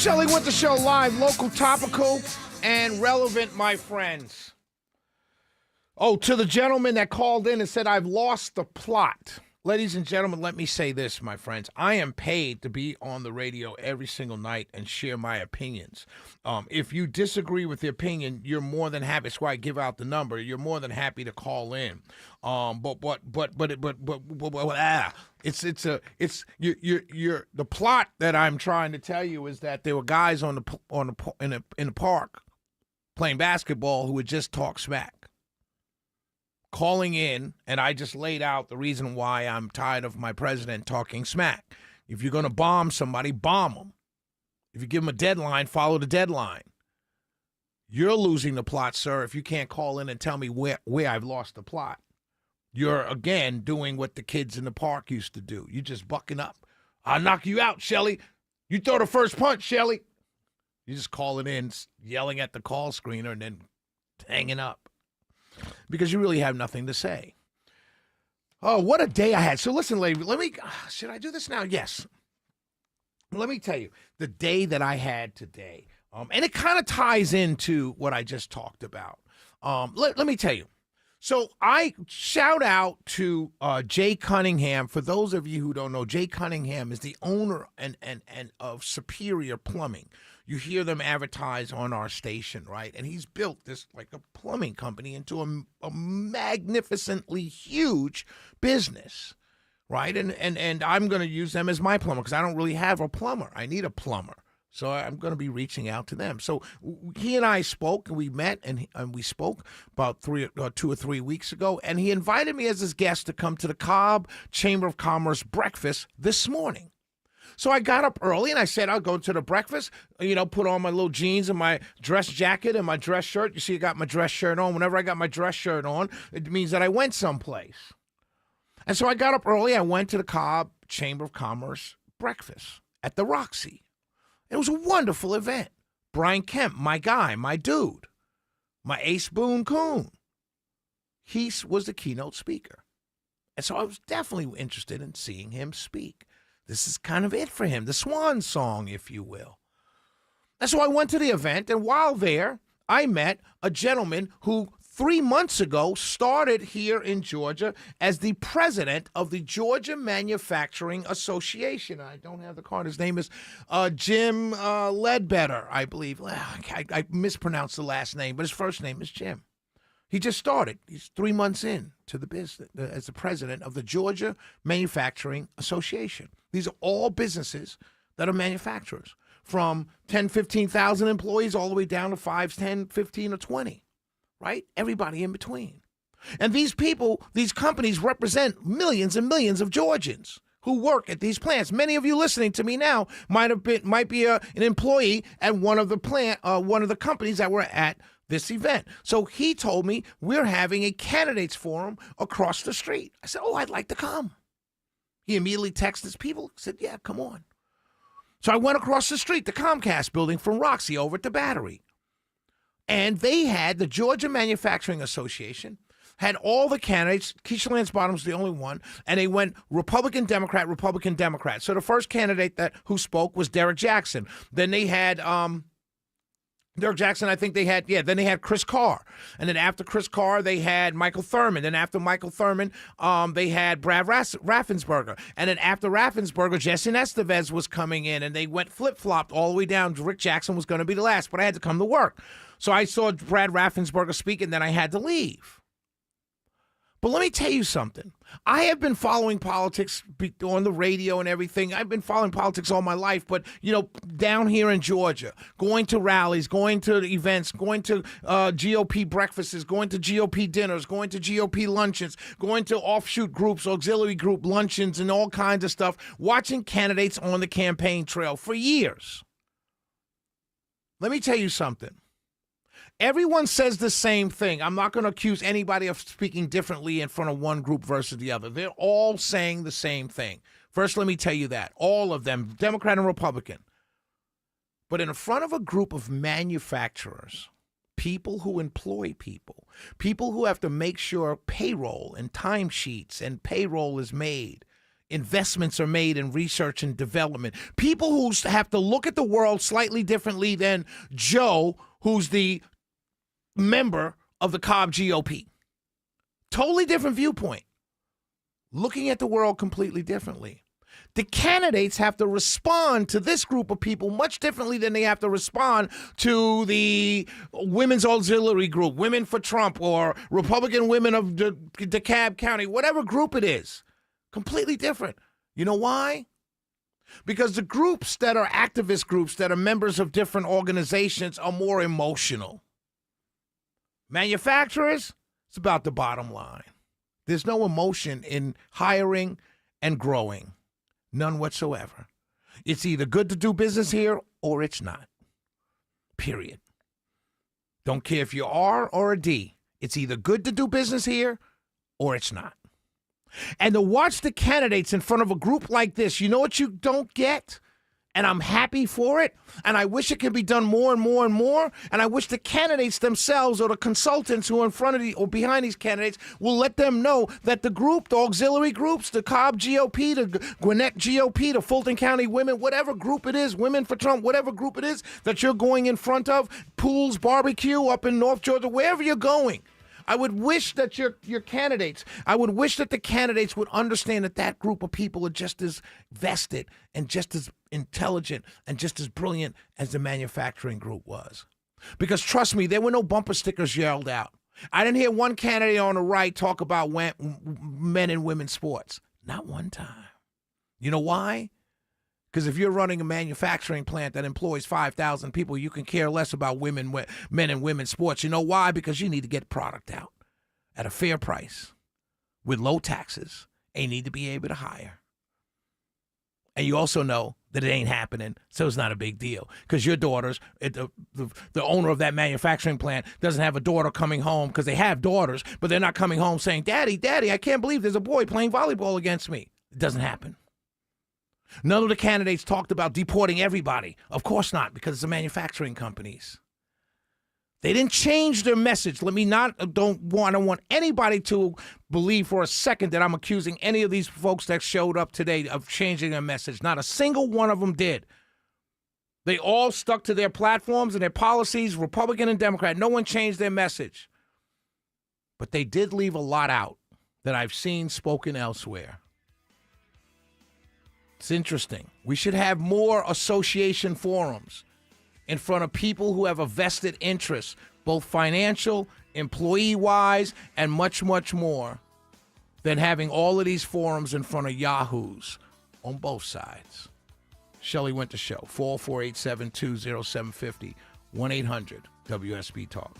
Shelley with the show live, local, topical, and relevant, my friends. Oh, to the gentleman that called in and said, I've lost the plot. Ladies and gentlemen, let me say this, my friends. I am paid to be on the radio every single night and share my opinions. If you disagree with the opinion, you're more than happy. That's why I give out the number. You're more than happy to call in. The plot that I'm trying to tell you is that there were guys in the park playing basketball who had just talked smack. Calling in, and I just laid out the reason why I'm tired of my president talking smack. If you're going to bomb somebody, bomb them. If you give them a deadline, follow the deadline. You're losing the plot, sir, if you can't call in and tell me where I've lost the plot. You're, again, doing what the kids in the park used to do. You're just bucking up. I'll knock you out, Shelly. You throw the first punch, Shelly. You're just calling in, yelling at the call screener, and then hanging up. Because you really have nothing to say. Oh, what a day I had. So listen, lady, should I do this now? Yes. Let me tell you, the day that I had today, and it kind of ties into what I just talked about. Let me tell you. So I shout out to Jay Cunningham. For those of you who don't know, Jay Cunningham is the owner and of Superior Plumbing. You hear them advertise on our station, right? And he's built this like a plumbing company into a magnificently huge business, right? And I'm going to use them as my plumber because I don't really have a plumber. I need a plumber. So I'm going to be reaching out to them. So he and I spoke, and we met, and we spoke about 2 or 3 weeks ago, and he invited me as his guest to come to the Cobb Chamber of Commerce breakfast this morning. So I got up early, and I said, I'll go to the breakfast, put on my little jeans and my dress jacket and my dress shirt. You see, I got my dress shirt on. Whenever I got my dress shirt on, it means that I went someplace. And so I got up early. I went to the Cobb Chamber of Commerce breakfast at the Roxy. It was a wonderful event. Brian Kemp, my guy, my dude, my ace Boone Coon. He was the keynote speaker. And so I was definitely interested in seeing him speak. This is kind of it for him, the swan song, if you will. And so I went to the event, and while there, I met a gentleman who 3 months ago started here in Georgia as the president of the Georgia Manufacturing Association. I don't have the card. His name is Jim Ledbetter, I believe. I mispronounced the last name, but his first name is Jim. He just started. He's 3 months in to the business as the president of the Georgia Manufacturing Association. These are all businesses that are manufacturers, from 10, 15,000 employees all the way down to 5, 10, 15, or 20, right? Everybody in between. And these people, these companies represent millions and millions of Georgians who work at these plants. Many of you listening to me now might be an employee at one of the companies that were at this event. So he told me we're having a candidates forum across the street. I said, I'd like to come. He immediately texted his people, said, yeah, come on. So I went across the street, the Comcast building from Roxy over at the Battery. And they had, the Georgia Manufacturing Association, had all the candidates. Keisha Lance Bottoms was the only one. And they went Republican, Democrat, Republican, Democrat. So the first candidate who spoke was Derek Jackson. Then they had Derek Jackson, I think then they had Chris Carr. And then after Chris Carr, they had Michael Thurman. Then after Michael Thurman, they had Brad Raffensperger. And then after Raffensperger, Jesse Estevez was coming in, and they went flip-flopped all the way down. Rick Jackson was going to be the last, but I had to come to work. So I saw Brad Raffensperger speak, and then I had to leave. But let me tell you something. I have been following politics on the radio and everything. I've been following politics all my life. But, down here in Georgia, going to rallies, going to events, going to GOP breakfasts, going to GOP dinners, going to GOP luncheons, going to offshoot groups, auxiliary group luncheons, and all kinds of stuff, watching candidates on the campaign trail for years. Let me tell you something. Everyone says the same thing. I'm not going to accuse anybody of speaking differently in front of one group versus the other. They're all saying the same thing. First, let me tell you that. All of them, Democrat and Republican. But in front of a group of manufacturers, people who employ people who have to make sure payroll and timesheets and payroll is made investments are made in research and development. People who have to look at the world slightly differently than Joe, who's the member of the Cobb GOP. Totally different viewpoint. Looking at the world completely differently. The candidates have to respond to this group of people much differently than they have to respond to the Women's Auxiliary Group, Women for Trump, or Republican Women of DeKalb County, whatever group it is. Completely different. You know why? Because the groups that are activist groups that are members of different organizations are more emotional. Manufacturers, it's about the bottom line. There's no emotion in hiring and growing. None whatsoever. It's either good to do business here or it's not. Period. Don't care if you're R or a D. It's either good to do business here or it's not. And to watch the candidates in front of a group like this, you know what you don't get? And I'm happy for it. And I wish it could be done more and more and more. And I wish the candidates themselves or the consultants who are in front of or behind these candidates will let them know that the group, the auxiliary groups, the Cobb GOP, the Gwinnett GOP, the Fulton County Women, whatever group it is, Women for Trump, whatever group it is that you're going in front of, Pools Barbecue up in North Georgia, wherever you're going. I would wish that your candidates, I would wish that the candidates would understand that that group of people are just as vested and just as intelligent and just as brilliant as the manufacturing group was. Because trust me, there were no bumper stickers yelled out. I didn't hear one candidate on the right talk about men and women's sports. Not one time. You know why? Because if you're running a manufacturing plant that employs 5,000 people, you can care less about men and women's sports. You know why? Because you need to get product out at a fair price with low taxes, and you need to be able to hire. And you also know that it ain't happening, so it's not a big deal. Because your daughters, the owner of that manufacturing plant doesn't have a daughter coming home, because they have daughters, but they're not coming home saying, Daddy, I can't believe there's a boy playing volleyball against me. It doesn't happen. None of the candidates talked about deporting everybody. Of course not, because it's the manufacturing companies. They didn't change their message. I don't want anybody to believe for a second that I'm accusing any of these folks that showed up today of changing their message. Not a single one of them did. They all stuck to their platforms and their policies, Republican and Democrat. No one changed their message. But they did leave a lot out that I've seen spoken elsewhere. It's interesting. We should have more association forums in front of people who have a vested interest, both financial, employee-wise, and much, much more, than having all of these forums in front of yahoos on both sides. Shelley Winter Show, 448-720-750, 1-800-WSB-TALK.